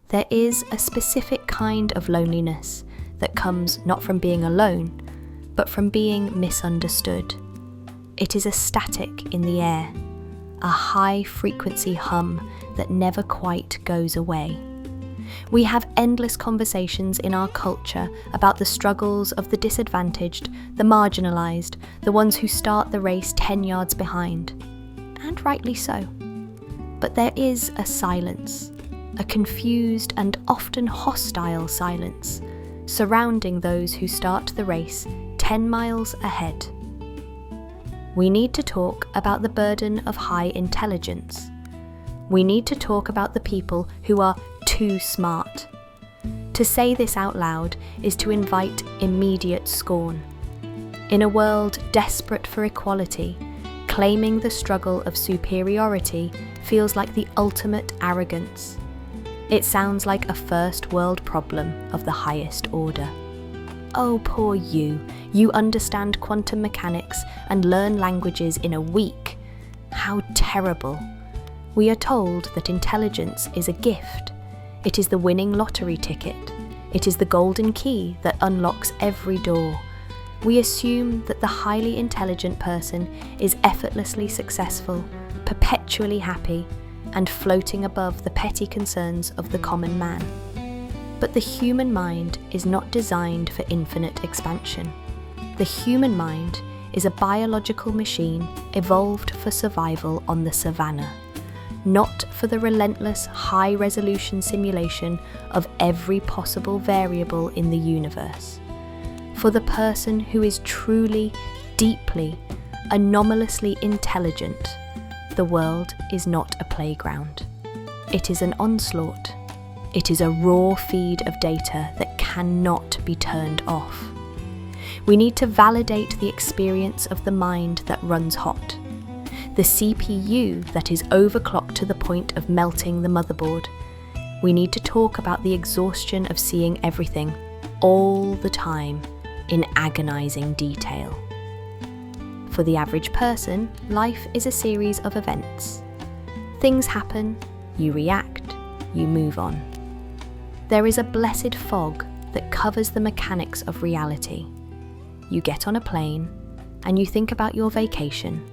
There is a specific kind of loneliness that comes not from being alone, but from being misunderstood. It is a static in the air, a high-frequency hum that never quite goes away. We have endless conversations in our culture about the struggles of the disadvantaged, the marginalised, the ones who start the race 10 yards behind. And rightly so. But there is a silence, a confused and often hostile silence, surrounding those who start the race 10 miles ahead. We need to talk about the burden of high intelligence. We need to talk about the people who are too smart. To say this out loud is to invite immediate scorn. In a world desperate for equality, claiming the struggle of superiority feels like the ultimate arrogance. It sounds like a first world problem of the highest order. Oh, poor you. You understand quantum mechanics and learn languages in a week. How terrible. We are told that intelligence is a gift. It is the winning lottery ticket. It is the golden key that unlocks every door. We assume that the highly intelligent person is effortlessly successful, perpetually happy, and floating above the petty concerns of the common man. But the human mind is not designed for infinite expansion. The human mind is a biological machine evolved for survival on the savannah, not for the relentless high-resolution simulation of every possible variable in the universe. For the person who is truly, deeply, anomalously intelligent, the world is not a playground. It is an onslaught. It is a raw feed of data that cannot be turned off. We need to validate the experience of the mind that runs hot, the CPU that is overclocked to the point of melting the motherboard. We need to talk about the exhaustion of seeing everything, all the time, in agonizing detail. For the average person, life is a series of events. Things happen, you react, you move on. There is a blessed fog that covers the mechanics of reality. You get on a plane and you think about your vacation.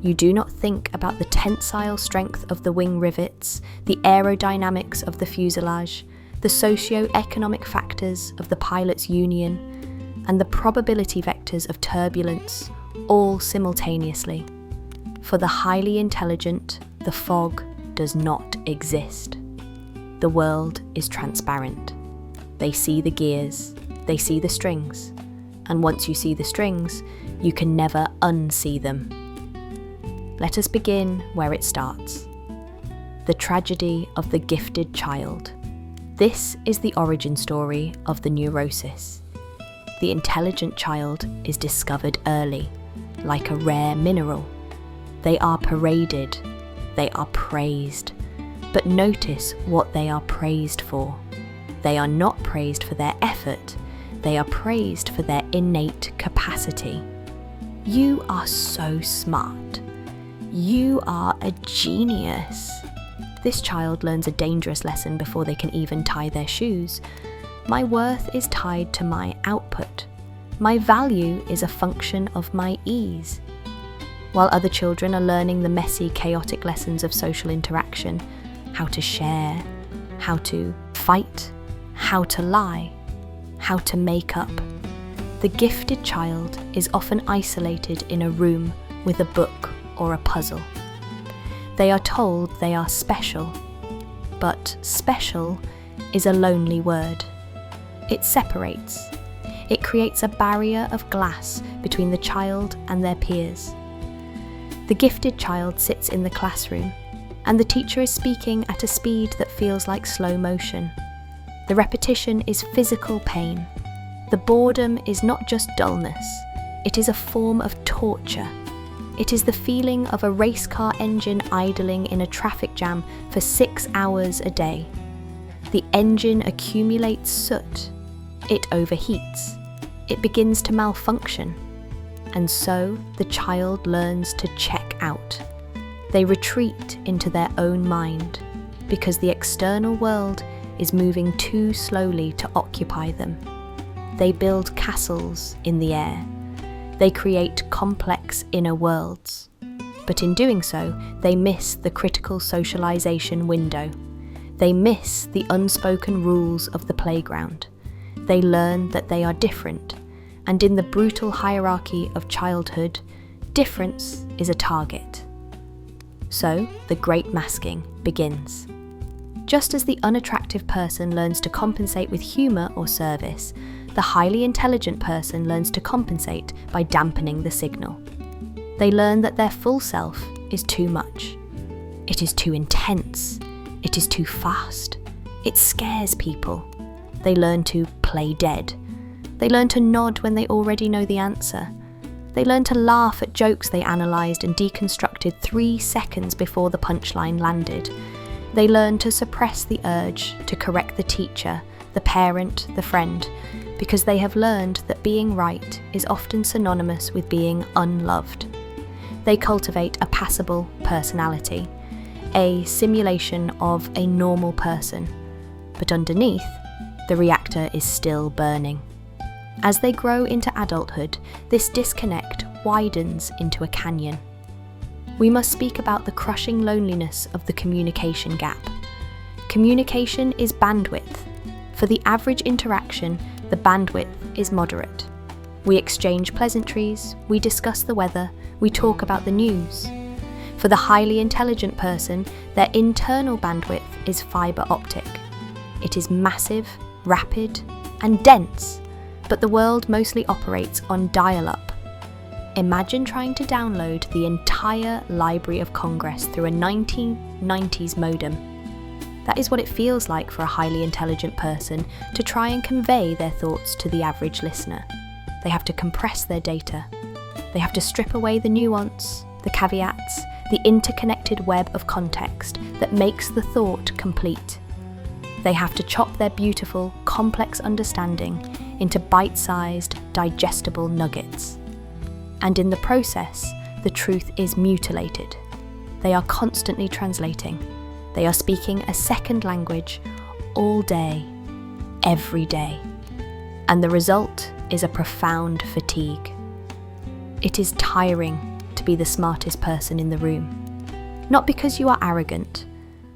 You do not think about the tensile strength of the wing rivets, the aerodynamics of the fuselage, the socio-economic factors of the pilot's union, and the probability vectors of turbulence, all simultaneously. For the highly intelligent, the fog does not exist. The world is transparent. They see the gears, they see the strings, and once you see the strings, you can never unsee them. Let us begin where it starts. The tragedy of the gifted child. This is the origin story of the neurosis. The intelligent child is discovered early, like a rare mineral. They are paraded, they are praised. But notice what they are praised for. They are not praised for their effort, they are praised for their innate capacity. You are so smart. You are a genius. This child learns a dangerous lesson before they can even tie their shoes. My worth is tied to my output. My value is a function of my ease. While other children are learning the messy, chaotic lessons of social interaction, how to share, how to fight, how to lie, how to make up. The gifted child is often isolated in a room with a book or a puzzle. They are told they are special, but special is a lonely word. It separates. It creates a barrier of glass between the child and their peers. The gifted child sits in the classroom, and the teacher is speaking at a speed that feels like slow motion. The repetition is physical pain. The boredom is not just dullness, it is a form of torture. It is the feeling of a race car engine idling in a traffic jam for 6 hours a day. The engine accumulates soot. It overheats. It begins to malfunction. And so the child learns to check out. They retreat into their own mind because the external world is moving too slowly to occupy them. They build castles in the air. They create complex inner worlds. But in doing so, they miss the critical socialization window. They miss the unspoken rules of the playground. They learn that they are different, and in the brutal hierarchy of childhood, difference is a target. So, the great masking begins. Just as the unattractive person learns to compensate with humour or service, the highly intelligent person learns to compensate by dampening the signal. They learn that their full self is too much. It is too intense. It is too fast. It scares people. They learn to play dead. They learn to nod when they already know the answer. They learn to laugh at jokes they analysed and deconstructed 3 seconds before the punchline landed. They learn to suppress the urge to correct the teacher, the parent, the friend, because they have learned that being right is often synonymous with being unloved. They cultivate a passable personality, a simulation of a normal person, but underneath, the reactor is still burning. As they grow into adulthood, this disconnect widens into a canyon. We must speak about the crushing loneliness of the communication gap. Communication is bandwidth. For the average interaction, the bandwidth is moderate. We exchange pleasantries, we discuss the weather, we talk about the news. For the highly intelligent person, their internal bandwidth is fibre optic. It is massive, rapid, and dense, but the world mostly operates on dial-up. Imagine trying to download the entire Library of Congress through a 1990s modem. That is what it feels like for a highly intelligent person to try and convey their thoughts to the average listener. They have to compress their data. They have to strip away the nuance, the caveats, the interconnected web of context that makes the thought complete. They have to chop their beautiful, complex understanding into bite-sized, digestible nuggets. And in the process, the truth is mutilated. They are constantly translating. They are speaking a second language all day, every day. And the result is a profound fatigue. It is tiring to be the smartest person in the room. Not because you are arrogant,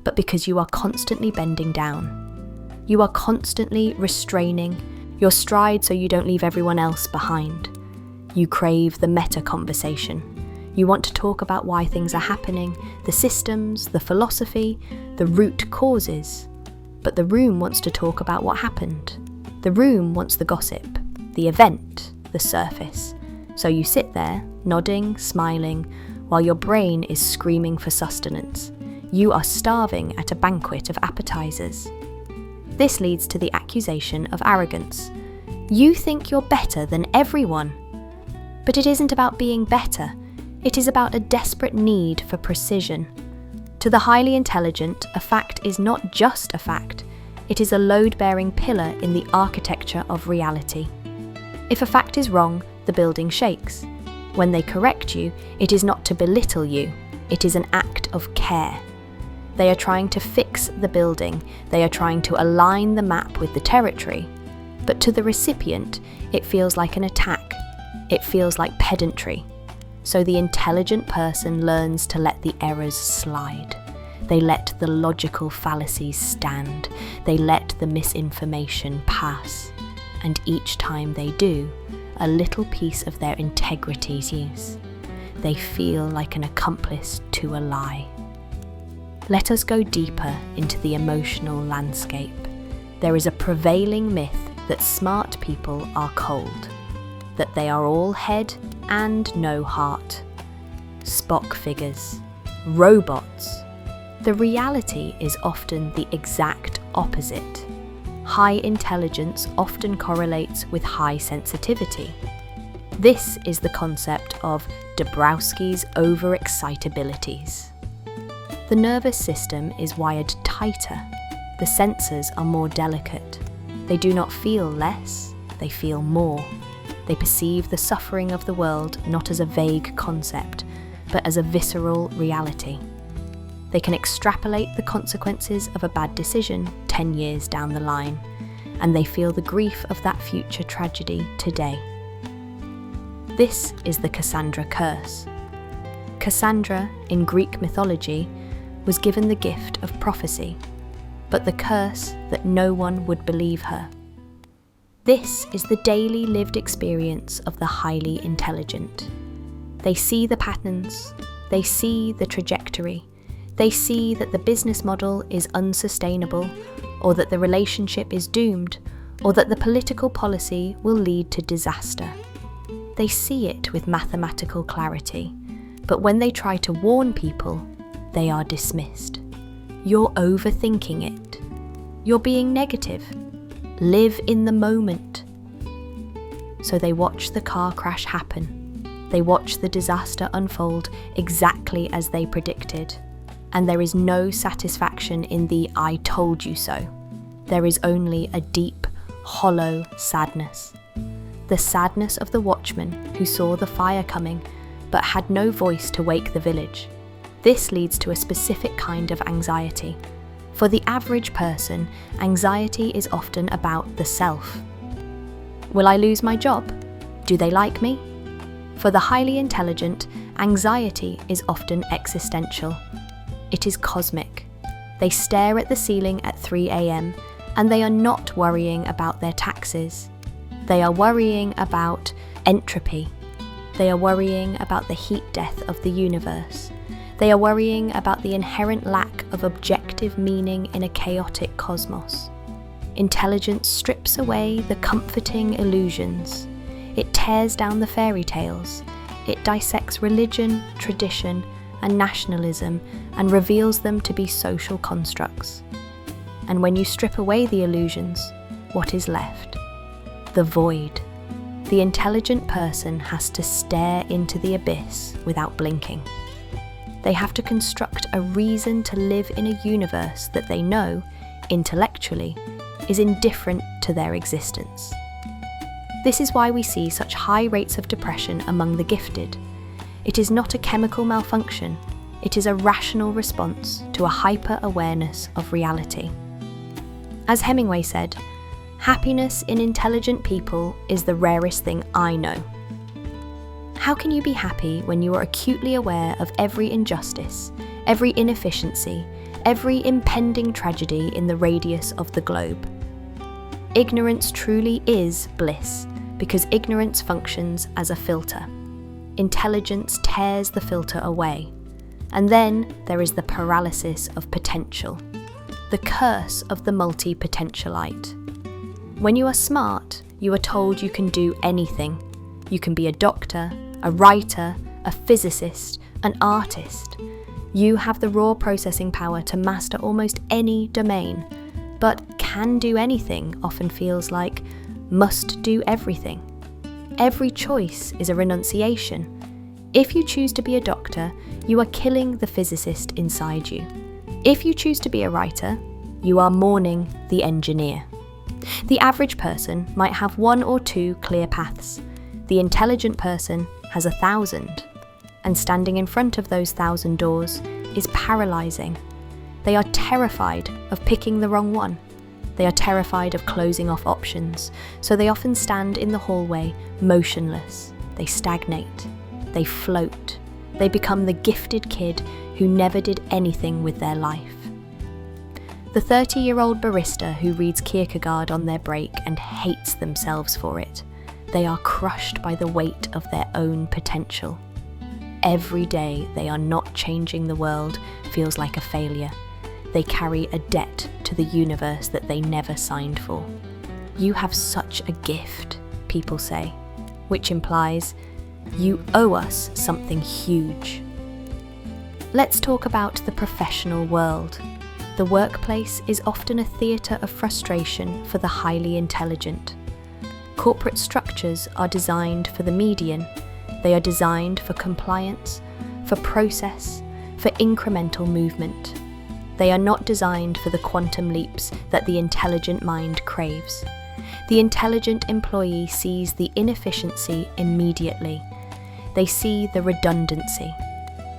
but because you are constantly bending down. You are constantly restraining your stride so you don't leave everyone else behind. You crave the meta conversation. You want to talk about why things are happening, the systems, the philosophy, the root causes. But the room wants to talk about what happened. The room wants the gossip, the event, the surface. So you sit there, nodding, smiling, while your brain is screaming for sustenance. You are starving at a banquet of appetizers. This leads to the accusation of arrogance. You think you're better than everyone. But it isn't about being better. It is about a desperate need for precision. To the highly intelligent, a fact is not just a fact. It is a load-bearing pillar in the architecture of reality. If a fact is wrong, the building shakes. When they correct you, it is not to belittle you. It is an act of care. They are trying to fix the building. They are trying to align the map with the territory. But to the recipient, it feels like an attack. It feels like pedantry. So the intelligent person learns to let the errors slide. They let the logical fallacies stand. They let the misinformation pass. And each time they do, a little piece of their integrity is used. They feel like an accomplice to a lie. Let us go deeper into the emotional landscape. There is a prevailing myth that smart people are cold, that they are all head and no heart. Spock figures, robots. The reality is often the exact opposite. High intelligence often correlates with high sensitivity. This is the concept of Dabrowski's overexcitabilities. The nervous system is wired tighter. The senses are more delicate. They do not feel less, they feel more. They perceive the suffering of the world not as a vague concept, but as a visceral reality. They can extrapolate the consequences of a bad decision 10 years down the line, and they feel the grief of that future tragedy today. This is the Cassandra curse. Cassandra, in Greek mythology, was given the gift of prophecy, but the curse that no one would believe her. This is the daily lived experience of the highly intelligent. They see the patterns, they see the trajectory, they see that the business model is unsustainable, or that the relationship is doomed, or that the political policy will lead to disaster. They see it with mathematical clarity, but when they try to warn people, they are dismissed. You're overthinking it. You're being negative. Live in the moment. So they watch the car crash happen. They watch the disaster unfold exactly as they predicted. And there is no satisfaction in the "I told you so." There is only a deep, hollow sadness. The sadness of the watchman who saw the fire coming but had no voice to wake the village. This leads to a specific kind of anxiety. For the average person, anxiety is often about the self. Will I lose my job? Do they like me? For the highly intelligent, anxiety is often existential. It is cosmic. They stare at the ceiling at 3 a.m. and they are not worrying about their taxes. They are worrying about entropy. They are worrying about the heat death of the universe. They are worrying about the inherent lack of objective meaning in a chaotic cosmos. Intelligence strips away the comforting illusions. It tears down the fairy tales. It dissects religion, tradition, and nationalism and reveals them to be social constructs. And when you strip away the illusions, what is left? The void. The intelligent person has to stare into the abyss without blinking. They have to construct a reason to live in a universe that they know, intellectually, is indifferent to their existence. This is why we see such high rates of depression among the gifted. It is not a chemical malfunction, it is a rational response to a hyper-awareness of reality. As Hemingway said, "Happiness in intelligent people is the rarest thing I know." How can you be happy when you are acutely aware of every injustice, every inefficiency, every impending tragedy in the radius of the globe? Ignorance truly is bliss, because ignorance functions as a filter. Intelligence tears the filter away. And then there is the paralysis of potential, the curse of the multi-potentialite. When you are smart, you are told you can do anything. You can be a doctor, a writer, a physicist, an artist. You have the raw processing power to master almost any domain, but can do anything often feels like must do everything. Every choice is a renunciation. If you choose to be a doctor, you are killing the physicist inside you. If you choose to be a writer, you are mourning the engineer. The average person might have 1 or 2 clear paths. The intelligent person has 1,000, and standing in front of those 1,000 doors is paralysing. They are terrified of picking the wrong one. They are terrified of closing off options, so they often stand in the hallway motionless. They stagnate. They float. They become the gifted kid who never did anything with their life. The 30-year-old barista who reads Kierkegaard on their break and hates themselves for it. They are crushed by the weight of their own potential. Every day they are not changing the world feels like a failure. They carry a debt to the universe that they never signed for. You have such a gift, people say, which implies you owe us something huge. Let's talk about the professional world. The workplace is often a theatre of frustration for the highly intelligent. Corporate structures are designed for the median. They are designed for compliance, for process, for incremental movement. They are not designed for the quantum leaps that the intelligent mind craves. The intelligent employee sees the inefficiency immediately. They see the redundancy.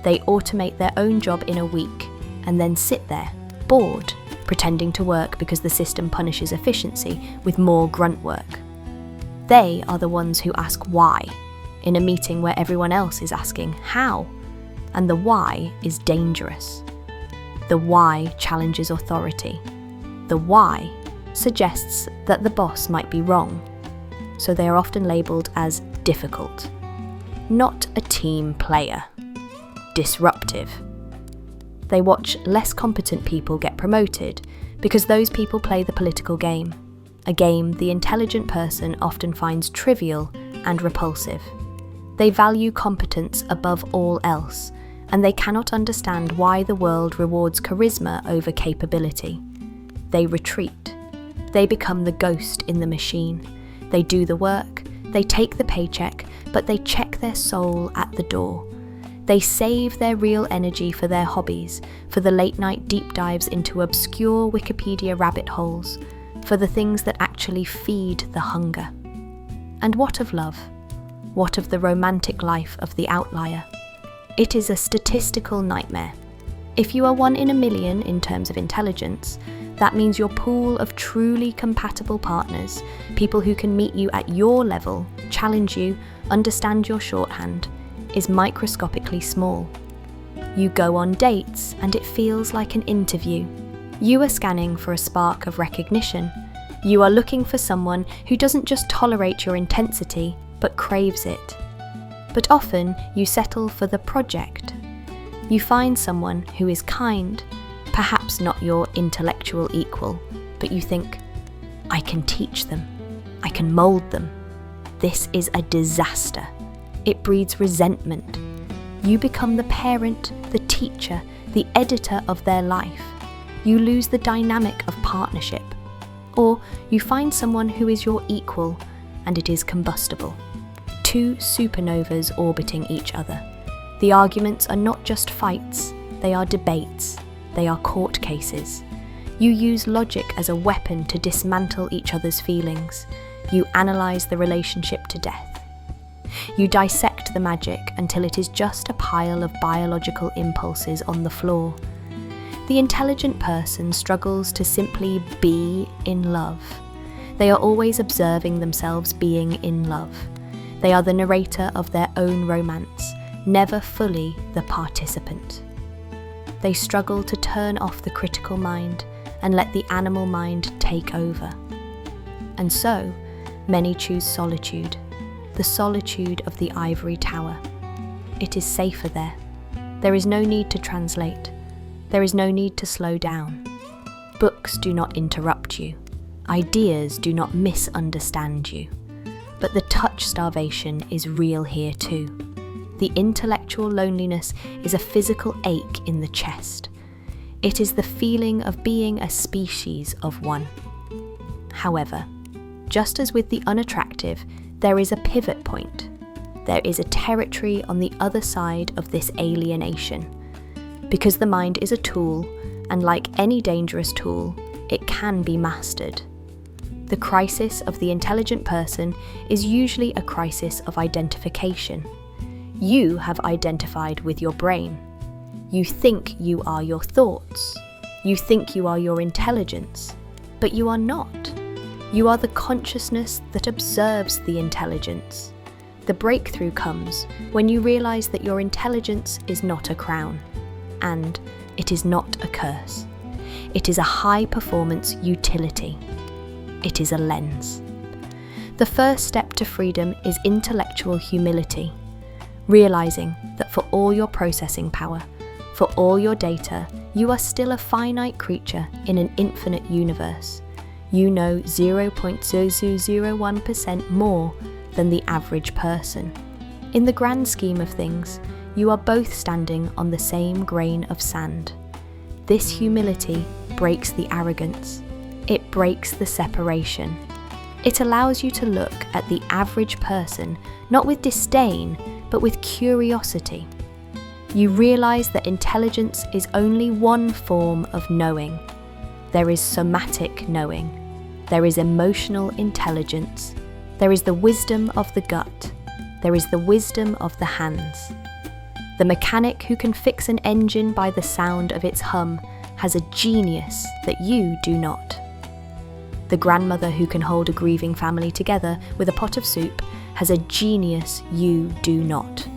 They automate their own job in a week and then sit there, bored, pretending to work because the system punishes efficiency with more grunt work. They are the ones who ask why, in a meeting where everyone else is asking how, and the why is dangerous. The why challenges authority. The why suggests that the boss might be wrong, so they are often labelled as difficult. Not a team player. Disruptive. They watch less competent people get promoted because those people play the political game, a game the intelligent person often finds trivial and repulsive. They value competence above all else, and they cannot understand why the world rewards charisma over capability. They retreat. They become the ghost in the machine. They do the work, they take the paycheck, but they check their soul at the door. They save their real energy for their hobbies, for the late-night deep dives into obscure Wikipedia rabbit holes, for the things that actually feed the hunger. And what of love? What of the romantic life of the outlier? It is a statistical nightmare. If you are 1 in a million in terms of intelligence, that means your pool of truly compatible partners, people who can meet you at your level, challenge you, understand your shorthand, is microscopically small. You go on dates and it feels like an interview. You are scanning for a spark of recognition. You are looking for someone who doesn't just tolerate your intensity, but craves it. But often you settle for the project. You find someone who is kind, perhaps not your intellectual equal, but you think, I can teach them, I can mould them. This is a disaster. It breeds resentment. You become the parent, the teacher, the editor of their life. You lose the dynamic of partnership. Or you find someone who is your equal, and it is combustible. 2 supernovas orbiting each other. The arguments are not just fights, they are debates, they are court cases. You use logic as a weapon to dismantle each other's feelings. You analyse the relationship to death. You dissect the magic until it is just a pile of biological impulses on the floor. The intelligent person struggles to simply be in love. They are always observing themselves being in love. They are the narrator of their own romance, never fully the participant. They struggle to turn off the critical mind and let the animal mind take over. And so, many choose solitude, the solitude of the ivory tower. It is safer there. There is no need to translate. There is no need to slow down. Books do not interrupt you. Ideas do not misunderstand you. But the touch starvation is real here too. The intellectual loneliness is a physical ache in the chest. It is the feeling of being a species of one. However, just as with the unattractive, there is a pivot point. There is a territory on the other side of this alienation. Because the mind is a tool, and like any dangerous tool, it can be mastered. The crisis of the intelligent person is usually a crisis of identification. You have identified with your brain. You think you are your thoughts. You think you are your intelligence, but you are not. You are the consciousness that observes the intelligence. The breakthrough comes when you realize that your intelligence is not a crown, and it is not a curse. It is a high-performance utility. It is a lens. The first step to freedom is intellectual humility, realizing that for all your processing power, for all your data, you are still a finite creature in an infinite universe. You know 0.0001% more than the average person. In the grand scheme of things, you are both standing on the same grain of sand. This humility breaks the arrogance. It breaks the separation. It allows you to look at the average person not with disdain, but with curiosity. You realize that intelligence is only one form of knowing. There is somatic knowing. There is emotional intelligence. There is the wisdom of the gut. There is the wisdom of the hands. The mechanic who can fix an engine by the sound of its hum has a genius that you do not. The grandmother who can hold a grieving family together with a pot of soup has a genius you do not.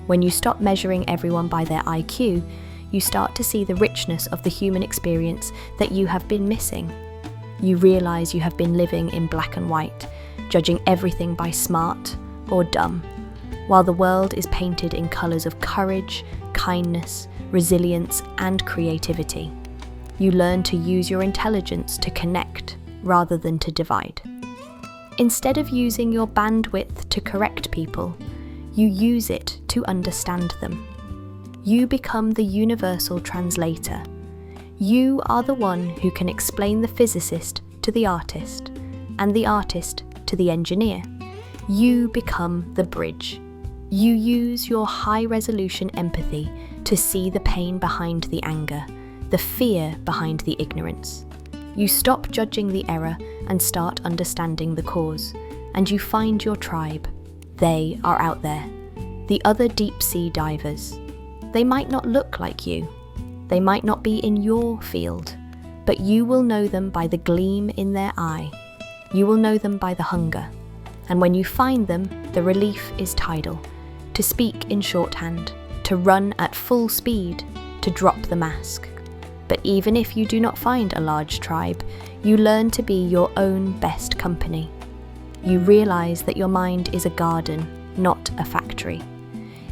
When you stop measuring everyone by their IQ, you start to see the richness of the human experience that you have been missing. You realize you have been living in black and white, judging everything by smart or dumb, while the world is painted in colors of courage, kindness, resilience, and creativity. You learn to use your intelligence to connect rather than to divide. Instead of using your bandwidth to correct people, you use it to understand them. You become the universal translator. You are the one who can explain the physicist to the artist, and the artist to the engineer. You become the bridge. You use your high-resolution empathy to see the pain behind the anger, the fear behind the ignorance. You stop judging the error and start understanding the cause, and you find your tribe. They are out there, the other deep-sea divers. They might not look like you. They might not be in your field, but you will know them by the gleam in their eye. You will know them by the hunger. And when you find them, the relief is tidal. To speak in shorthand, to run at full speed, to drop the mask. But even if you do not find a large tribe, you learn to be your own best company. You realize that your mind is a garden, not a factory.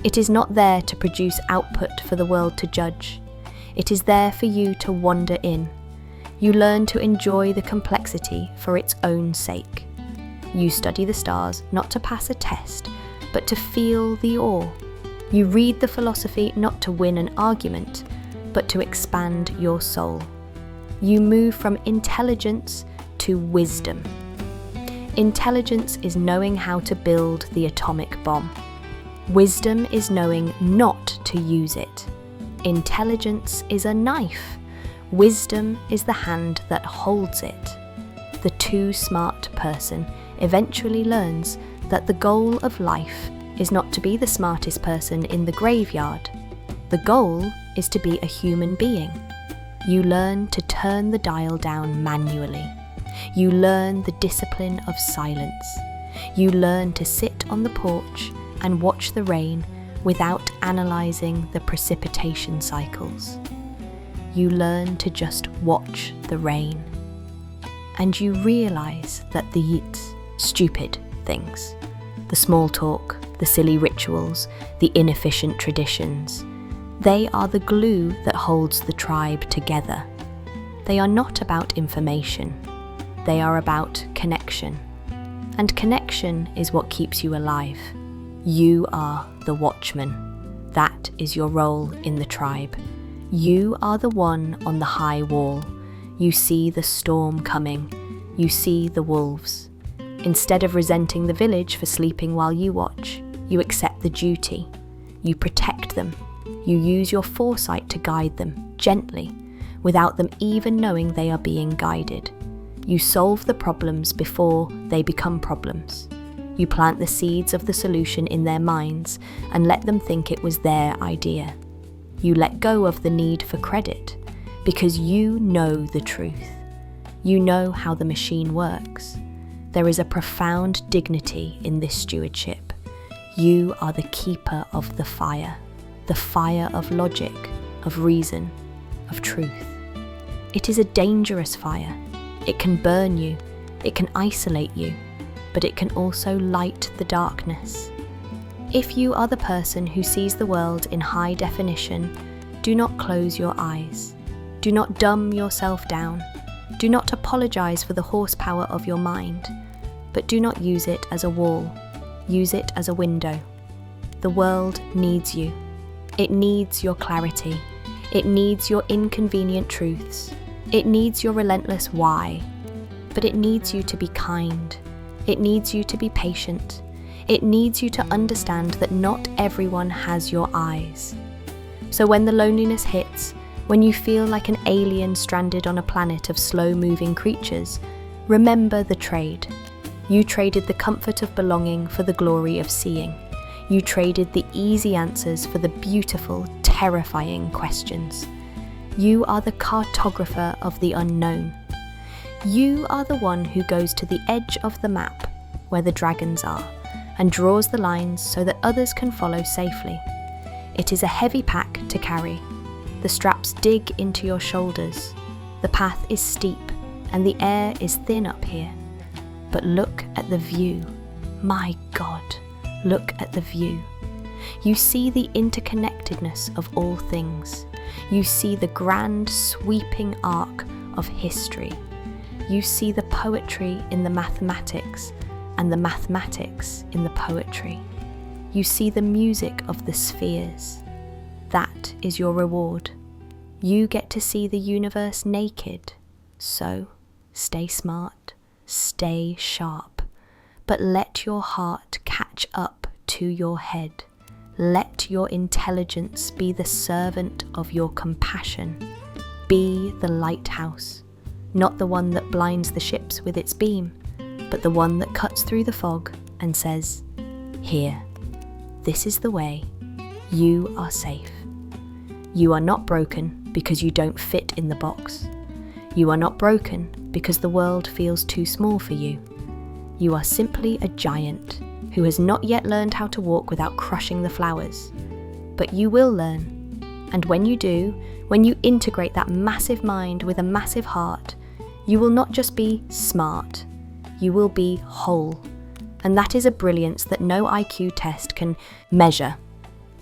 It is not there to produce output for the world to judge. It is there for you to wander in. You learn to enjoy the complexity for its own sake. You study the stars not to pass a test, but to feel the awe. You read the philosophy not to win an argument, but to expand your soul. You move from intelligence to wisdom. Intelligence is knowing how to build the atomic bomb. Wisdom is knowing not to use it. Intelligence is a knife. Wisdom is the hand that holds it. The too smart person eventually learns that the goal of life is not to be the smartest person in the graveyard. The goal is to be a human being. You learn to turn the dial down manually. You learn the discipline of silence. You learn to sit on the porch and watch the rain without analysing the precipitation cycles. You learn to just watch the rain. And you realise that the stupid things, the small talk, the silly rituals, the inefficient traditions, they are the glue that holds the tribe together. They are not about information. They are about connection. And connection is what keeps you alive. You are the watchman. That is your role in the tribe. You are the one on the high wall. You see the storm coming. You see the wolves. Instead of resenting the village for sleeping while you watch, you accept the duty. You protect them. You use your foresight to guide them, gently, without them even knowing they are being guided. You solve the problems before they become problems. You plant the seeds of the solution in their minds and let them think it was their idea. You let go of the need for credit because you know the truth. You know how the machine works. There is a profound dignity in this stewardship. You are the keeper of the fire of logic, of reason, of truth. It is a dangerous fire. It can burn you, it can isolate you, but it can also light the darkness. If you are the person who sees the world in high definition, do not close your eyes. Do not dumb yourself down. Do not apologize for the horsepower of your mind, but do not use it as a wall. Use it as a window. The world needs you. It needs your clarity. It needs your inconvenient truths. It needs your relentless why. But it needs you to be kind. It needs you to be patient. It needs you to understand that not everyone has your eyes. So when the loneliness hits, when you feel like an alien stranded on a planet of slow-moving creatures, remember the trade. You traded the comfort of belonging for the glory of seeing. You traded the easy answers for the beautiful, terrifying questions. You are the cartographer of the unknown. You are the one who goes to the edge of the map where the dragons are and draws the lines so that others can follow safely. It is a heavy pack to carry. The straps dig into your shoulders. The path is steep and the air is thin up here. But look at the view. My God, look at the view. You see the interconnectedness of all things. You see the grand sweeping arc of history. You see the poetry in the mathematics and the mathematics in the poetry. You see the music of the spheres. That is your reward. You get to see the universe naked. So, stay smart, stay sharp, but let your heart catch up to your head. Let your intelligence be the servant of your compassion. Be the lighthouse, not the one that blinds the ships with its beam, but the one that cuts through the fog and says, "Here, this is the way. You are safe. You are not broken because you don't fit in the box. You are not broken because the world feels too small for you. You are simply a giant who has not yet learned how to walk without crushing the flowers. But you will learn. And when you do, when you integrate that massive mind with a massive heart, you will not just be smart, you will be whole. And that is a brilliance that no IQ test can measure.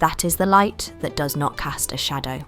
That is the light that does not cast a shadow."